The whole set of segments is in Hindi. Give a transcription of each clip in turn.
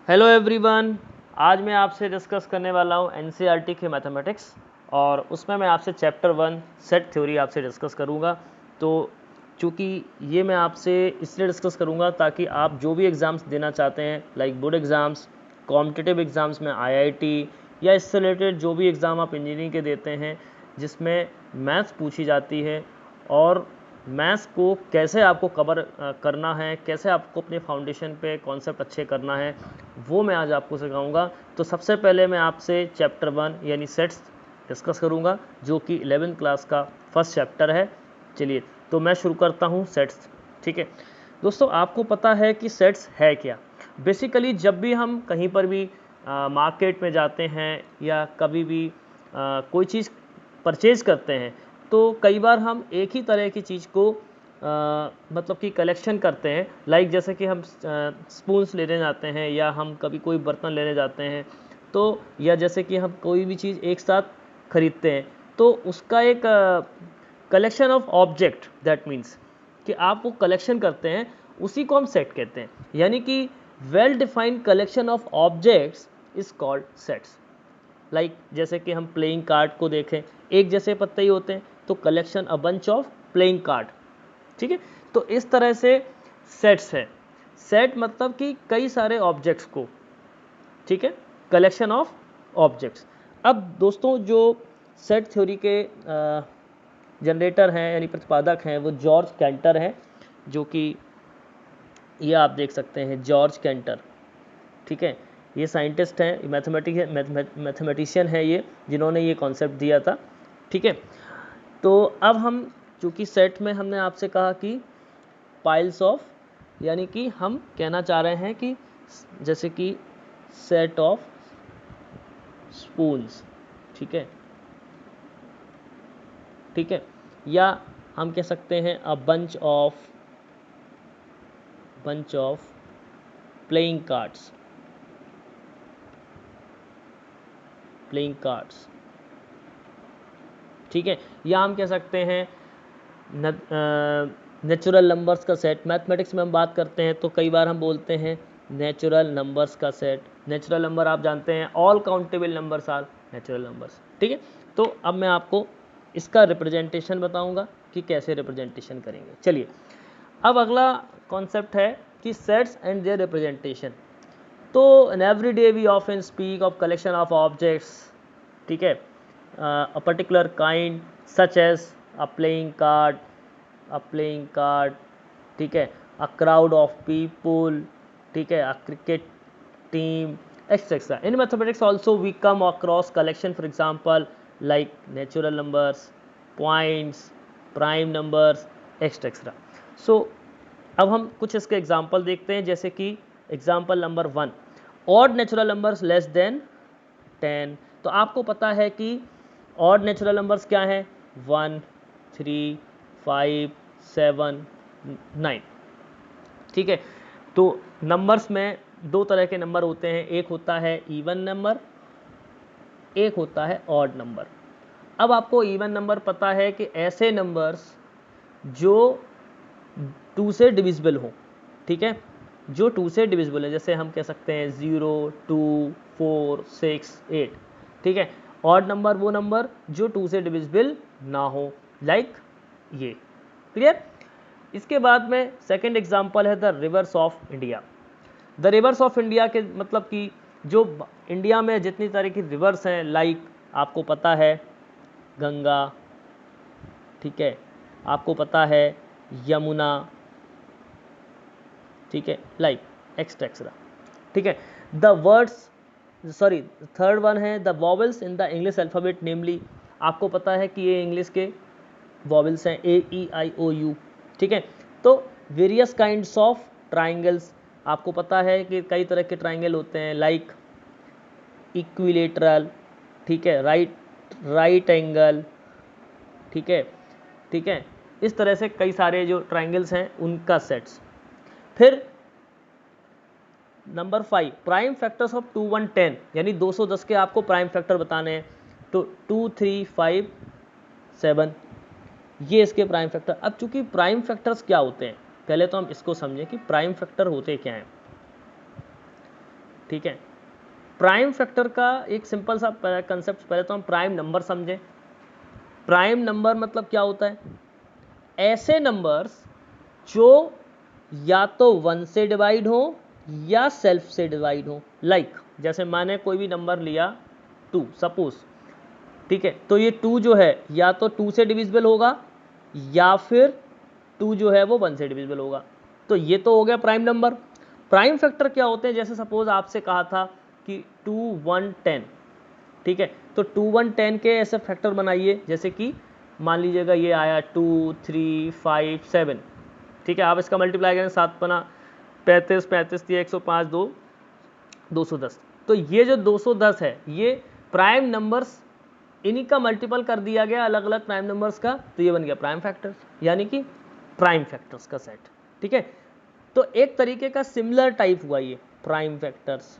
हेलो एवरीवन, आज मैं आपसे डिस्कस करने वाला हूँ एनसीईआरटी के मैथमेटिक्स और उसमें मैं आपसे चैप्टर 1 सेट थ्योरी आपसे डिस्कस करूँगा। तो चूँकि ये मैं आपसे इसलिए डिस्कस करूँगा ताकि आप जो भी एग्ज़ाम्स देना चाहते हैं like board exams, competitive exams में आईआईटी या इससे रिलेटेड जो भी एग्ज़ाम आप इंजीनियरिंग के देते हैं जिसमें मैथ्स पूछी जाती है और मैथ्स को कैसे आपको कवर करना है, कैसे आपको अपने फाउंडेशन पे कॉन्सेप्ट अच्छे करना है, वो मैं आज आपको सिखाऊंगा। तो सबसे पहले मैं आपसे चैप्टर 1 यानी सेट्स डिस्कस करूंगा जो कि 11th क्लास का फर्स्ट चैप्टर है। चलिए तो मैं शुरू करता हूं सेट्स। ठीक है दोस्तों, आपको पता है कि सेट्स है क्या। बेसिकली जब भी हम कहीं पर भी मार्केट में जाते हैं या कभी भी कोई चीज़ परचेज करते हैं तो कई बार हम एक ही तरह की चीज़ को मतलब कि कलेक्शन करते हैं। लाइक जैसे कि हम स्पून्स लेने जाते हैं या हम कभी कोई बर्तन लेने जाते हैं तो या जैसे कि हम कोई भी चीज़ एक साथ खरीदते हैं तो उसका एक collection of object, that means कि आप वो कलेक्शन करते हैं, उसी को हम सेट कहते हैं। यानी कि well defined collection of objects is called sets. Like जैसे कि हम प्लेइंग कार्ड को देखें, एक जैसे पत्ते ही होते हैं तो collection a bunch of playing card. ठीक है, तो इस तरह से सेट्स है। सेट मतलब कि कई सारे ऑब्जेक्ट्स को, ठीक है, कलेक्शन ऑफ ऑब्जेक्ट्स। अब दोस्तों जो सेट थ्योरी के जनरेटर हैं यानी प्रतिपादक हैं वो जॉर्ज कैंटर हैं, जो कि ये आप देख सकते हैं जॉर्ज कैंटर। ठीक है, ये साइंटिस्ट हैं, मैथमेटिशियन है ये, जिन्होंने ये कॉन्सेप्ट दिया था। ठीक है, तो अब हम चूँकि सेट में हमने आपसे कहा कि पाइल्स ऑफ, यानी कि हम कहना चाह रहे हैं कि जैसे कि सेट ऑफ स्पून्स। ठीक है, ठीक है, या हम कह सकते हैं a bunch of playing cards. ठीक है, या हम कह सकते हैं नेचुरल नंबर्स का सेट। मैथमेटिक्स में हम बात करते हैं तो कई बार हम बोलते हैं नेचुरल नंबर्स का सेट। नेचुरल नंबर आप जानते हैं all countable numbers are natural numbers. ठीक है, तो अब मैं आपको इसका रिप्रेजेंटेशन बताऊंगा कि कैसे रिप्रेजेंटेशन करेंगे। चलिए, अब अगला कॉन्सेप्ट है कि सेट्स एंड देयर रिप्रेजेंटेशन। तो in every day we often speak of collection of objects. ठीक है, a particular kind such as a playing card, ठीक है, a crowd of people, ठीक है, a cricket team, etc. In mathematics also we come across collection, for example like natural numbers, points, prime numbers, etc. So अब हम कुछ इसके एग्जाम्पल देखते हैं, जैसे कि example number 1, odd natural numbers less than 10। तो आपको पता है कि ऑड नेचुरल नंबर्स क्या हैं, 1, 3, 5, 7, 9। ठीक है, तो नंबर्स में दो तरह के नंबर होते हैं, एक होता है इवन नंबर, एक होता है ऑड नंबर। अब आपको इवन नंबर पता है कि ऐसे नंबर्स जो 2 से डिविजिबल हो। ठीक है, जो 2 से डिविजिबल है, जैसे हम कह सकते हैं 0, 2, 4, 6, 8। ठीक है, ऑड नंबर वो नंबर जो 2 से डिविजिबल ना हो, लाइक ये। क्लियर। इसके बाद में सेकंड एग्जांपल है the reverse of India. The reverse of India के मतलब कि जो इंडिया में जितनी तरह की रिवर्स हैं, लाइक आपको पता है गंगा, ठीक है, आपको पता है यमुना, ठीक है, लाइक एक्सट्रा। ठीक है, the words, sorry, third one है the vowels in the English alphabet, namely आपको पता है कि ये इंग्लिश के वॉवल्स हैं AEIOU। ठीक है, तो वेरियस काइंड्स ऑफ ट्राइंगल्स, आपको पता है कि कई तरह के ट्राइंगल होते हैं, लाइक इक्विलेटरल, ठीक है, राइट एंगल, ठीक है, ठीक है, इस तरह से कई सारे जो ट्राइंगल्स हैं उनका सेट्स। फिर नंबर 5, प्राइम फैक्टर्स ऑफ 2, 1, 10, यानी 210 के आपको प्राइम फैक्टर बताने हैं, तो 2, 3, 5, 7, ये इसके प्राइम फैक्टर। अब चूंकि प्राइम फैक्टर्स क्या होते हैं, पहले तो हम इसको समझें कि प्राइम फैक्टर होते क्या हैं। ठीक है। प्राइम फैक्टर का एक सिंपल सा कंसेप्ट, पहले तो हम प्राइम नंबर समझें। प्राइम नंबर मतलब क्या होता है? ऐसे नंबर्स जो या तो 1 से डिवाइड हो या सेल्फ से डिवाइड हो। लाइक जैसे मैंने कोई भी नंबर लिया 2 सपोज, ठीक है, तो ये 2 जो है या तो 2 से डिविजिबल होगा या फिर 2 जो है वो 1 से डिविजिबल होगा। तो ये तो हो गया प्राइम नंबर। प्राइम फैक्टर क्या होते हैं? जैसे सपोज आपसे कहा था कि 2 1 10, ठीक है, तो 2 1 10 के ऐसे फैक्टर बनाइए, जैसे कि मान लीजिएगा ये आया 2 3 5 7, ठीक है, आप इसका मल्टीप्लाई करें 7 पना 35, 35 दिया 105, 2 210। तो ये जो 210 है ये प्राइम नंबर्स, इन्हीं का मल्टीपल कर दिया गया अलग अलग प्राइम नंबर्स का, तो ये बन गया प्राइम फैक्टर्स, यानी कि प्राइम फैक्टर्स का सेट, ठीक है। तो एक तरीके का सिमिलर टाइप हुआ ये प्राइम फैक्टर्स,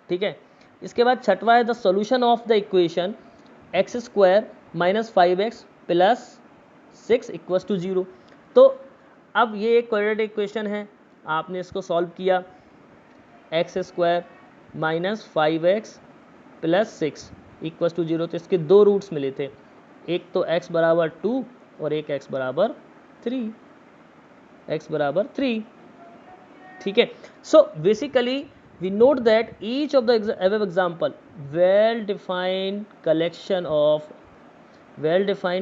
ठीक है। इसके बाद छठवा है the solution of the equation x square minus 5x plus 6 equals to 0। तो अब ये एक क्वाड्रेटिक इक्वेशन है, आपने इसको सॉल्व किया, x square minus 5x plus 6 equals to 0। तो इसके दो रूट्स मिले थे, एक तो x बराबर 2 और एक x बराबर 3, x बराबर 3, ठीक है। So basically we note that each of the above example well defined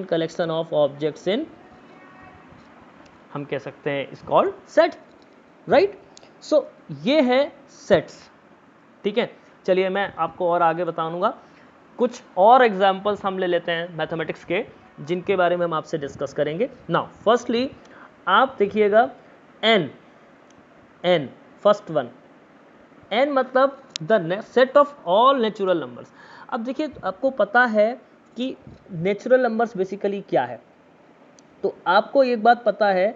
collection of objects in, हम कह सकते हैं इस कॉल्ड सेट, राइट। सो ये है सेट्स, ठीक है। चलिए मैं आपको और आगे बताऊंगा, कुछ और एग्जांपल्स हम ले लेते हैं मैथमेटिक्स के, जिनके बारे में हम आपसे डिस्कस करेंगे। नाउ फर्स्टली आप देखिएगा n फर्स्ट वन, n मतलब the set of all natural numbers. अब देखिए आपको पता है कि नेचुरल नंबर्स बेसिकली क्या है, तो आपको एक बात पता है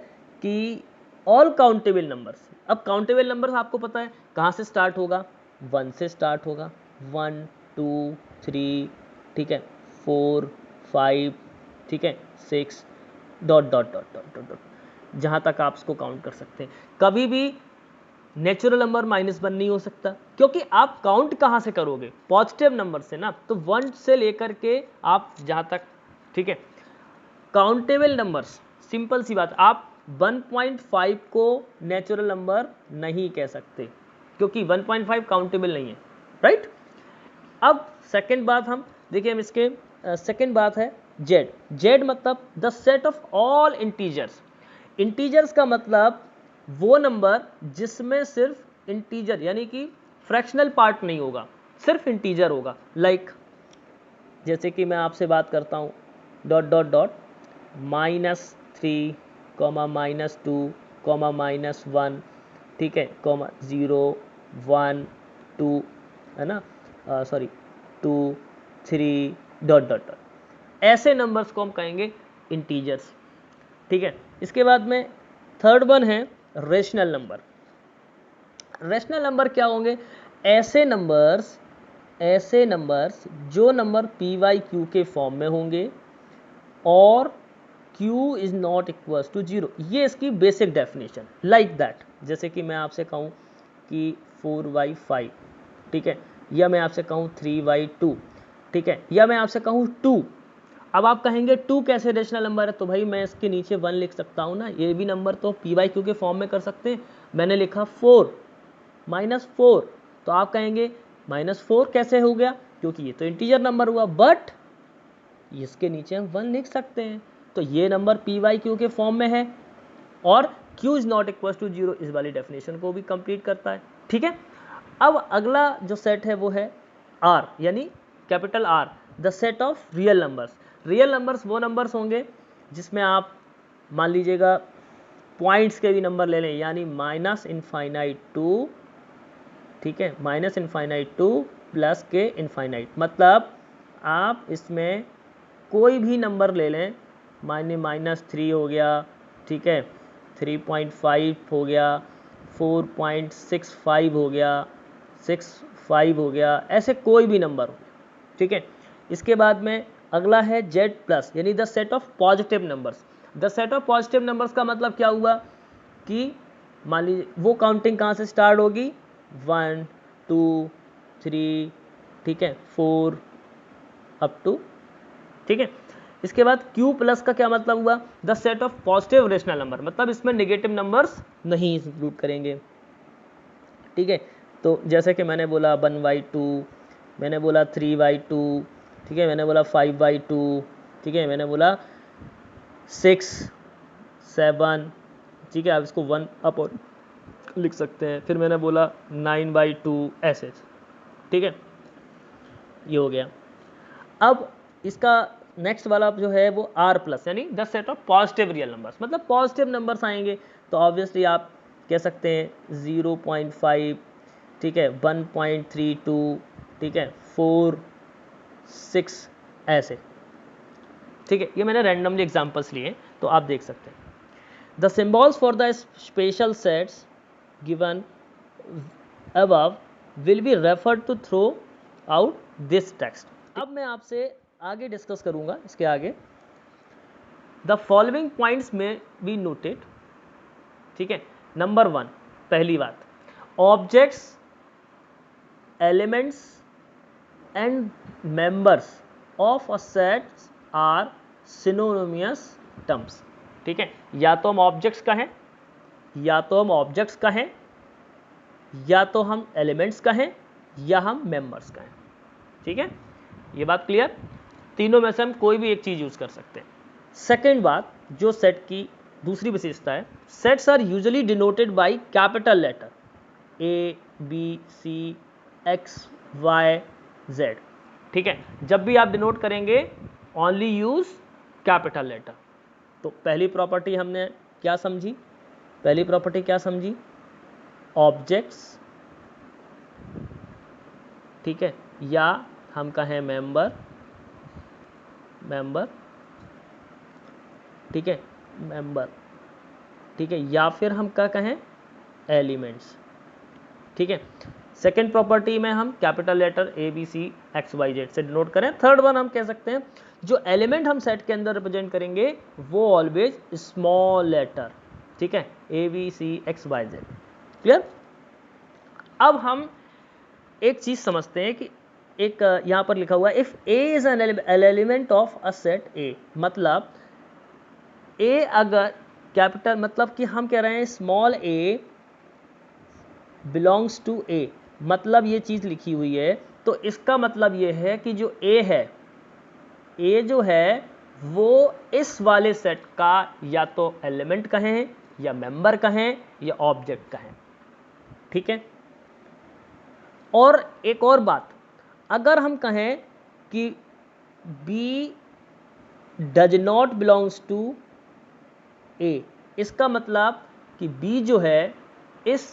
कि ऑल काउंटेबल नंबर्स, अब काउंटेबल नंबर्स आपको पता है कहाँ से स्टार्ट होगा, 1 से स्टार्ट होगा, 1 2 3, ठीक है, 4 5, ठीक है, 6 dot dot dot dot dot dot, जहाँ तक आप इसको काउंट कर सकते हैं। कभी भी नेचुरल नंबर -1 नहीं हो सकता, क्योंकि आप काउंट कहाँ से करोगे, पॉजिटिव नंबर से ना, तो 1 से लेकर के आप जहाँ तक, ठीक है। काउंटेबल नंबर्स, सिंपल सी बात, आप 1.5 को नेचुरल नंबर नहीं कह सकते, क्योंकि 1.5 काउंटेबल नहीं है, राइट। अब सेकंड बात हम देखिए, हम इसके सेकंड बात है जेड मतलब the set of all integers. Integers का मतलब वो नंबर जिसमें सिर्फ इंटीजर यानी कि फ्रैक्शनल पार्ट नहीं होगा, सिर्फ इंटीजर होगा। लाइक जैसे कि मैं आपसे बात करता हूँ डॉट डॉट डॉट -3, -2, -1, ठीक है, 0 1 2, है ना, सॉरी 2 3 डॉट डॉट डॉट, ऐसे नंबर्स को हम कहेंगे इंटीजर्स, ठीक है। इसके बाद में थर्ड वन है रेशनल नंबर। रेशनल नंबर क्या होंगे? ऐसे नंबर्स जो नंबर पी वाई क्यू के फॉर्म में होंगे और q is not equals to 0, ये इसकी बेसिक डेफिनेशन। लाइक दैट, जैसे कि मैं आपसे कहूँ कि 4y5, ठीक है, या मैं आपसे कहूँ 3y2, ठीक है, या मैं आपसे कहूँ 2। अब आप कहेंगे 2 कैसे रेशनल नंबर है? तो भाई मैं इसके नीचे 1 लिख सकता हूँ ना, ये भी नंबर तो पी वाई क्यू के फॉर्म में कर सकते हैं। मैंने लिखा 4 -4, तो आप कहेंगे -4 कैसे हो गया, क्योंकि ये तो इंटीजर नंबर हुआ, बट इसके नीचे हम 1 लिख सकते हैं, तो ये नंबर पी वाई क्यू के फॉर्म में है और q is not equal to 0 इस वाली डेफिनेशन को भी कंप्लीट करता है, ठीक है। अब अगला जो सेट है वो है R, यानी capital R, the set of real numbers. Real numbers वो नंबर्स होंगे जिसमें आप मान लीजिएगा पॉइंट्स के भी नंबर ले लें, यानी -∞ टू, ठीक है, -∞ टू प्लस के इनफाइनाइट, मतलब आप इसमें कोई भी नंबर ले लें, माने -3 हो गया, ठीक है, 3.5 हो गया, 4.65 हो गया, 6.5 हो गया, ऐसे कोई भी नंबर हो, ठीक है। इसके बाद में अगला है Z प्लस, यानी the set of positive numbers. The set of positive numbers का मतलब क्या हुआ कि मान लीजिए वो काउंटिंग कहाँ से स्टार्ट होगी, 1 2 3, ठीक है, 4 अप टू, ठीक है। इसके बाद Q प्लस का क्या मतलब हुआ, the set of positive rational number, मतलब इसमें नेगेटिव नंबर्स नहीं इंक्लूड करेंगे, ठीक है। तो जैसे कि मैंने बोला 1/2, मैंने बोला 3/2, ठीक है, मैंने बोला 5/2, ठीक है, मैंने बोला 6, 7, ठीक है, आप इसको 1 अप और लिख सकते हैं, फिर मैंने बोला 9/2, ऐसे, ठीक है, ये हो गया। अब इसका नेक्स्ट वाला जो है वो R प्लस, यानी the set of positive real numbers, मतलब पॉजिटिव नंबर्स आएंगे तो ऑब्वियसली आप कह सकते हैं 0.5, ठीक है, 1.32, ठीक है, 4, 6, ऐसे, ठीक है। ये मैंने रैंडमली एग्जांपल्स लिए तो आप देख सकते हैं। The symbols for the special sets given above will be referred to throw out this text। अब मैं आपसे आगे डिस्कस करूंगा इसके आगे। The following points may be noted, ठीक है। नंबर 1, पहली बात, objects, elements and members of a set are synonymous terms, ठीक है। या तो हम ऑब्जेक्ट्स कहें, या तो हम ऑब्जेक्ट्स कहें, या तो हम एलिमेंट्स कहें, या हम मेंबर्स कहें, ठीक है। ये बात क्लियर, तीनों में से हम कोई भी एक चीज यूज कर सकते हैं। सेकेंड बात, जो सेट की दूसरी विशेषता है, sets are usually denoted by capital letter A, B, C, X, Y, Z, ठीक है। जब भी आप डिनोट करेंगे ओनली यूज कैपिटल लेटर। तो पहली प्रॉपर्टी हमने क्या समझी, पहली प्रॉपर्टी क्या समझी, ऑब्जेक्ट्स, ठीक है, या हम कहें मेंबर, ठीक है, मेंबर, ठीक है, या फिर हम क्या कहें एलिमेंट्स, ठीक है। सेकेंड प्रॉपर्टी में हम capital letter A, B, C, X, Y, Z से डिनोट करें। थर्ड वन हम कह सकते हैं जो एलिमेंट हम सेट के अंदर रिप्रेजेंट करेंगे वो ऑलवेज स्मॉल लेटर, ठीक है, A, B, C, X, Y, Z, clear. अब हम एक चीज समझते हैं कि एक यहां पर लिखा हुआ है if A is an element of a set A, मतलब A अगर कैपिटल, मतलब कि हम कह रहे हैं small a belongs to A, मतलब ये चीज लिखी हुई है, तो इसका मतलब ये है कि जो A है, A जो है वो इस वाले सेट का या तो एलिमेंट कहें, या मेंबर कहें, या ऑब्जेक्ट कहें, ठीक है। और एक और बात, अगर हम कहें कि B does not belongs to A, इसका मतलब कि B जो है इस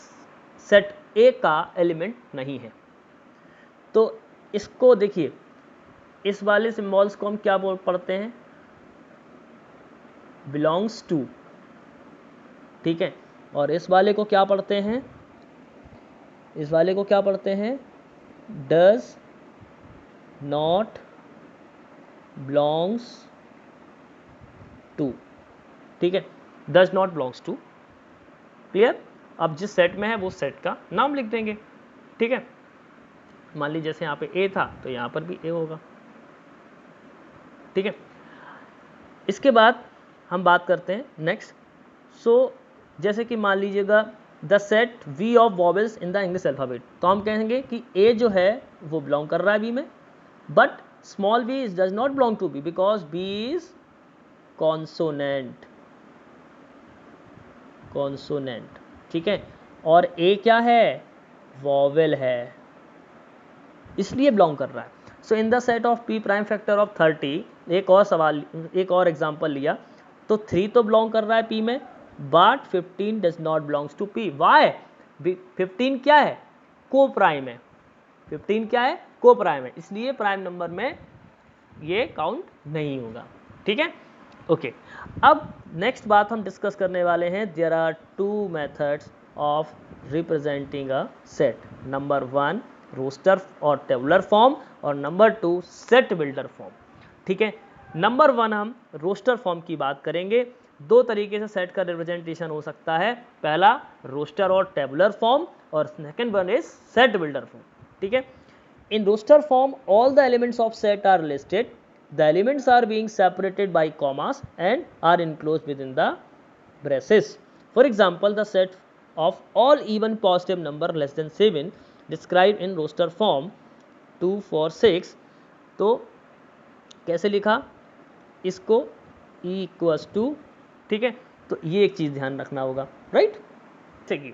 सेट A का एलिमेंट नहीं है। तो इसको देखिए, इस वाले सिंबल्स को हम क्या बोल पढ़ते हैं, बिलोंग्स टू, ठीक है, और इस वाले को क्या पढ़ते हैं, इस वाले को क्या पढ़ते हैं, डज नॉट बिलोंग्स टू, ठीक है, does not belongs to, clear. अब जिस सेट में है वो सेट का नाम लिख देंगे, ठीक है। मान लीजिए जैसे यहाँ पे A था तो यहाँ पर भी A होगा, ठीक है। इसके बाद हम बात करते हैं नेक्स्ट। सो जैसे कि मान लीजिएगा the set V of vowels in the English alphabet, तो हम कहेंगे कि A जो है वो बिलोंग कर रहा है B में, but small v does not belong to B because B is consonant, consonant, ठीक है, और A क्या है, वॉवेल है, इसलिए बिलोंग कर रहा है। So in the set of P prime factor of 30, एक और सवाल, एक और एग्जांपल लिया, तो 3 तो बिलोंग कर रहा है P में, but 15 does not belongs to P। Why? 15 क्या है, को प्राइम है, 15 क्या है, को प्राइम है, इसलिए प्राइम नंबर में ये काउंट नहीं होगा, ठीक है, ओके। अब नेक्स्ट बात हम डिस्कस करने वाले हैं, there are 2 methods of representing a set. Number 1 roster और टेबुलर फॉर्म, और नंबर 2 सेट बिल्डर फॉर्म, ठीक है। नंबर 1 हम रोस्टर फॉर्म की बात करेंगे। दो तरीके से सेट का रिप्रेजेंटेशन हो सकता है, पहला रोस्टर और टेबुलर फॉर्म, और second one is set builder form, ठीक है। In roster form, all the elements of set are listed. The elements are being separated by commas and are enclosed within the braces. For example, the set of all even positive number less than 7 described in roster form 2 4 6. तो कैसे लिखा इसको, E इक्वस टू, ठीक है, तो ये एक चीज़ ध्यान रखना होगा, राइट। ठीक है,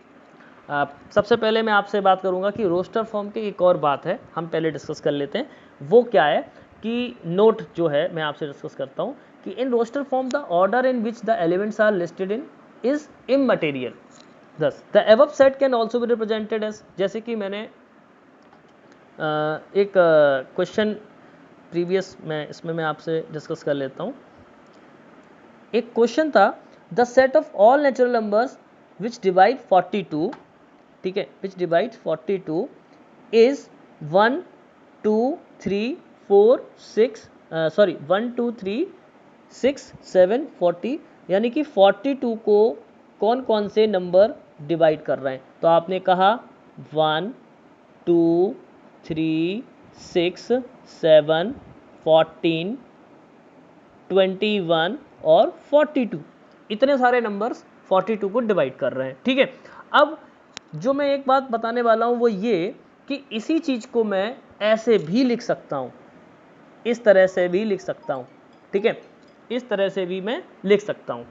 सबसे पहले मैं आपसे बात करूंगा कि रोस्टर फॉर्म की एक और बात है, हम पहले डिस्कस कर लेते हैं। वो क्या है कि नोट जो है मैं आपसे डिस्कस करता हूं कि in roster form the order in which the elements are listed in is immaterial. Thus the above set can also be represented as, जैसे कि मैंने एक क्वेश्चन प्रीवियस में इसमें मैं आपसे डिस्कस कर लेता हूँ। एक क्वेश्चन था, the set of all natural numbers which divide 42, ठीक है, विच डिवाइड 42 इज 1 2 3 4 6 सॉरी 1 2 3 6 7 40, यानी कि 42 को कौन कौन से नंबर डिवाइड कर रहे हैं। तो आपने कहा 1 2 3 6 7 14 21 और 42, इतने सारे नंबर्स 42 को डिवाइड कर रहे हैं, ठीक है। अब जो मैं एक बात बताने वाला हूं वो ये कि इसी चीज को मैं ऐसे भी लिख सकता हूं, इस तरह से भी लिख सकता हूं, ठीक है, इस तरह से भी मैं लिख सकता हूं।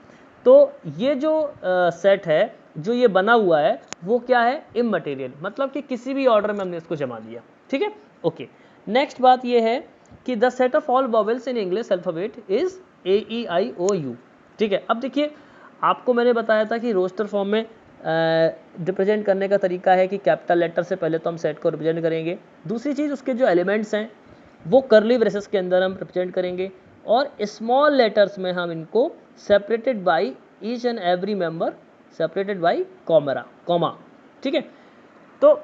तो ये जो सेट है जो ये बना हुआ है वो क्या है, इमटेरियल, मतलब कि किसी भी ऑर्डर में हमने इसको जमा दिया, ठीक है। ओके, नेक्स्ट बात ये है कि the set of all vowels in English alphabet is AEIOU, ठीक है। अब देखिए आपको मैंने बताया था कि रोस्टर फॉर्म में रिप्रेजेंट करने का तरीका है कि कैपिटल लेटर से पहले तो हम सेट को रिप्रेजेंट करेंगे, दूसरी चीज़ उसके जो एलिमेंट्स हैं वो करली ब्रेसेस के अंदर हम रिप्रेजेंट करेंगे, और स्मॉल लेटर्स में हम इनको separated by each and every member separated by comma, ठीक है। तो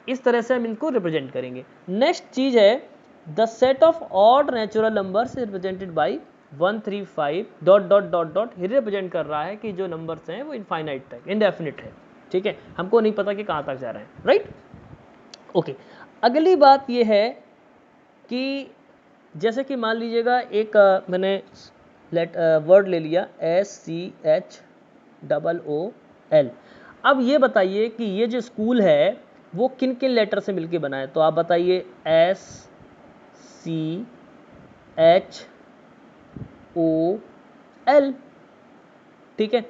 इस तरह से हम इनको रिप्रेजेंट करेंगे। नेक्स्ट चीज़ है the set of odd natural numbers represented by 1 3 5 dot dot dot dot, ये रिप्रेजेंट कर रहा है कि जो नंबर्स हैं वो इनफाइनाइट तक, इनडेफिनिट है, ठीक है, हमको नहीं पता कि कहाँ तक जा रहे हैं, राइट। ओके, अगली बात ये है कि जैसे कि मान लीजिएगा एक मैंने वर्ड ले लिया SCHOOL। अब ये बताइए कि ये जो स्कूल है वो किन किन लेटर से मिलके बना है, तो आप बताइए SCHOL, ठीक है,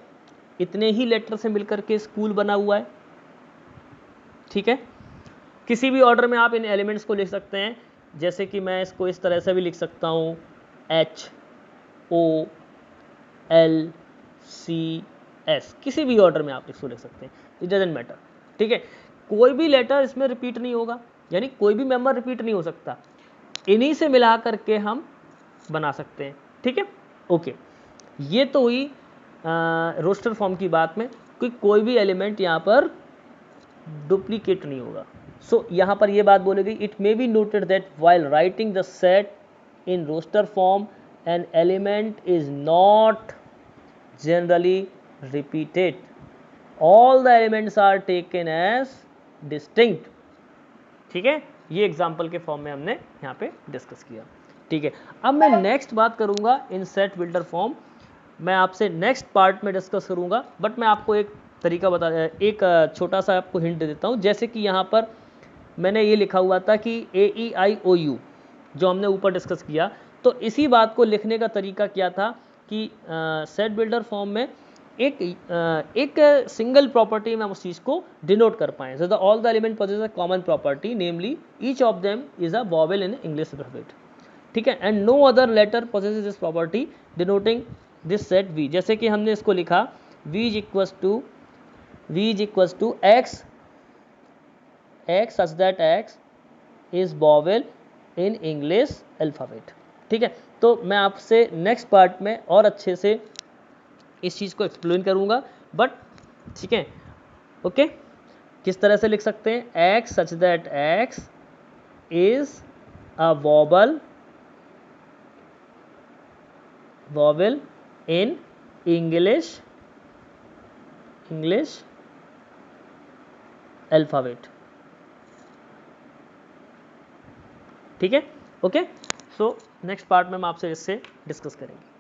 इतने ही लेटर से मिलकर के स्कूल बना हुआ है, ठीक है। किसी भी ऑर्डर में आप इन एलिमेंट्स को लिख सकते हैं, जैसे कि मैं इसको इस तरह से भी लिख सकता हूँ HOLCS, किसी भी ऑर्डर में आप इसको लिख सकते हैं, इट डजंट मैटर, ठीक है। कोई भी लेटर इसमें रिपीट नहीं होगा, यानी कोई भी मेंबर रिपीट नहीं हो सकता, इन्हीं से मिला करके हम बना सकते हैं, ठीक है। ओके, ये तो हुई रोस्टर फॉर्म की बात में कि कोई भी एलिमेंट यहाँ पर डुप्लीकेट नहीं होगा। सो यहाँ पर ये बात बोली गई, it may be noted that while writing the set in roster form an element is not generally repeated, all the elements are taken as distinct, ठीक है। ये एग्जाम्पल के फॉर्म में हमने यहाँ पे डिस्कस किया, ठीक है। अब मैं नेक्स्ट बात करूँगा इन सेट बिल्डर फॉर्म, मैं आपसे नेक्स्ट पार्ट में डिस्कस करूँगा, बट मैं आपको एक तरीका एक छोटा सा आपको हिंट दे देता हूँ। जैसे कि यहाँ पर मैंने ये लिखा हुआ था कि AEIOU जो हमने ऊपर डिस्कस किया, तो इसी बात को लिखने का तरीका क्या था कि सेट बिल्डर फॉर्म में एक सिंगल प्रॉपर्टी में हम उस चीज़ को डिनोट कर पाएँ। So the all the element possess a common property, namely each of them is a vowel in English alphabet, ठीक है, and no other letter possesses this property denoting this set V। जैसे कि हमने इसको लिखा V is equals to X such that X is vowel in English alphabet, ठीक है। तो मैं आपसे नेक्स्ट पार्ट में और अच्छे से इस चीज़ को एक्सप्लेन करूँगा, बट ठीक है, ओके। किस तरह से लिख सकते हैं, X such that X is a vowel in English alphabet, ठीक है, ओके। सो नेक्स्ट पार्ट में हम आपसे इससे डिस्कस करेंगे।